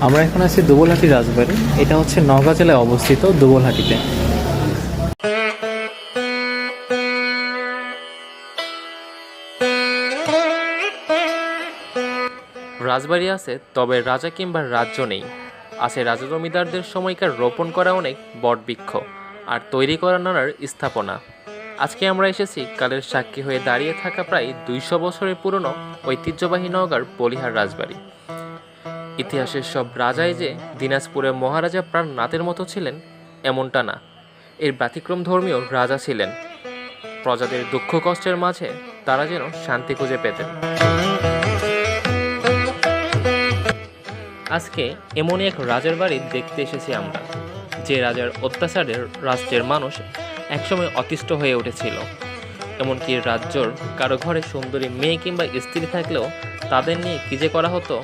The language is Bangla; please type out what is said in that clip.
আমরা এখন আছি দুবলহাটি রাজবাড়ি। এটা হচ্ছে নওগাঁ জেলায় অবস্থিত দুবলহাটিতে। রাজবাড়ি আছে, তবে রাজা কিংবা রাজ্য নেই। আছে রাজা জমিদারদের সময়কার রোপণ করা অনেক বটবৃক্ষ আর তৈরি করা নানার স্থাপনা। আজকে আমরা এসেছি কালের সাক্ষী হয়ে দাঁড়িয়ে থাকা প্রায় 200 বছরের পুরনো ঐতিহ্যবাহী নওগাঁর বলিহার রাজবাড়ি। ইতিহাসের সব রাজাই যে দিনাজপুরের মহারাজা প্রাণনাথের মতো ছিলেন এমনটা না, এর ব্যতিক্রম ধর্মীয় রাজা ছিলেন। প্রজাদের দুঃখ কষ্টের মাঝে তারা যেন শান্তি খুঁজে পেতেন। আজকে এমনই এক রাজার বাড়ি দেখতে এসেছি আমরা, যে রাজার অত্যাচারের রাজ্যের মানুষ একসময় অতিষ্ঠ হয়ে উঠেছিল। এমনকি রাজ্যর কারো ঘরে সুন্দরী মেয়ে কিংবা স্ত্রী থাকলেও তাদের নিয়ে কী যে করা হতো